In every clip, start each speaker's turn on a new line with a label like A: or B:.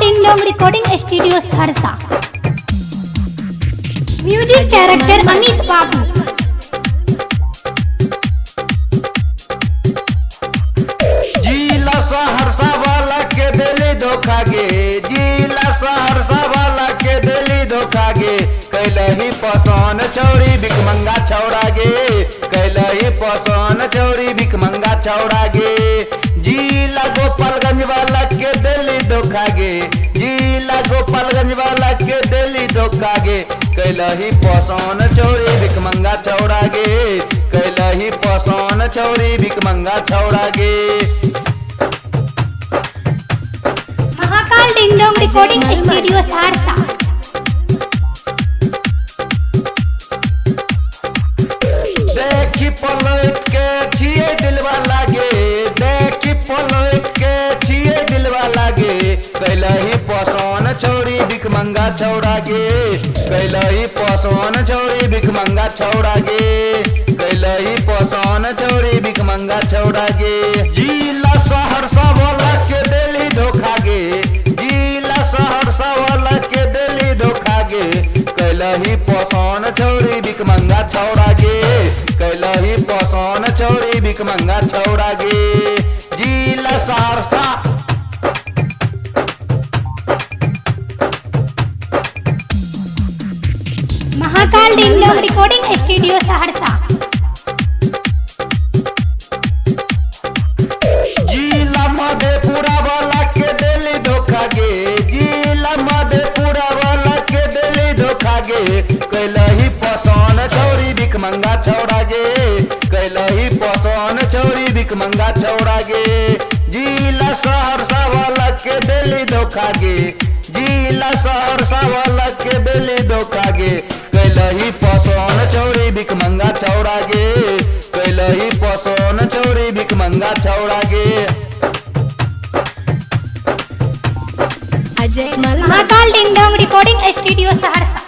A: Ding dong recording studio Saharsa. Music director Amit बाबू।
B: जिला सहरसा वाला के दिली धोखा गे, जिला सहरसा वाला के दिली धोखा गे। कैलही पसंद चौरी भिकमंगा छौड़ा गे, कैलही पसंद चौरी भिकमंगा छौड़ा गे। जिला गोपालगंज वाला के दिली धोखा गे, जिला गोपालगंज वाला के दिली धोखा गे। कैलही पसंद चौरी भिकमंगा छौड़ा गे, कैलही पसंद चौरी भिकमंगा छौड़ा गे।
A: Mahakal ding dong recording studio Saharsa.
B: देखी पलट के छिए दिलवा लागे, देखी पलट के छिए दिलवा लागे। कैलही पसंद चौरी भिकमंगा छौड़ा गे, कैलही पसंद चौरी भिकमंगा छौड़ा गे, कैलही पसंद चौरी भिकमंगा छौड़ा गे। जिला सहरसा वाला के दिली धोखा गे, जिला सहरसा वाला के दिली धोखा गे। कैलही पसंद चौरी भिकमंगा छौड़ा गे, कैलही पसंद चौरी भिकमंगा छौड़ा गे। जिला Saharsa
A: Mahakal ding dong recording studio Saharsa.
B: जिला मधेपुरा वाला के दिली धोखा गे, जिला मधेपुरा वाला के दिली धोखा गे। कैलही पसंद चौरी भिकमंगा छौड़ा गे, कैलही पसंद चौरी भिकमंगा छौड़ा गे। जिला सहरसा वाला के दिली धोखा गे, जिला सहरसा वाला के दिली धोखा गे। कैलही पसंद चौरी भिकमंगा छौड़ा गे, कैलही पसंद चौरी भिकमंगा छौड़ा गे।
A: Mahakal ding dong recording studio Saharsa.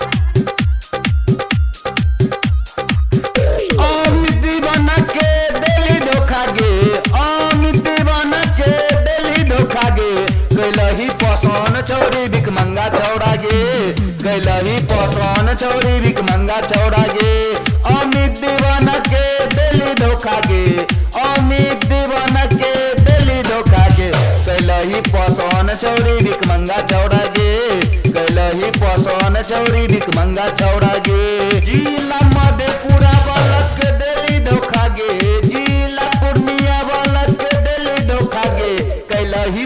B: Amit दीवाना के दिली धोखा गे, अमित दीवाना के दिली धोखा गे। कैलही पसंद चौरी भिकमंगा छौड़ा गे, कैलही पसंद चौरी भिकमंगा छौड़ा गे। अमित दीवाना के दिली धोखा गे, अमित दीवाना के दिली धोखा गे। कैलही पसंद चौरी भिकमंगा छौड़ा गे, कैलही पसंद चौरी भिकमंगा छौड़ा गे। जिला मधेपुरा वाला के दिली धोखा गे, जिला पूर्णिया वाला के दिली धोखा गे। कैलही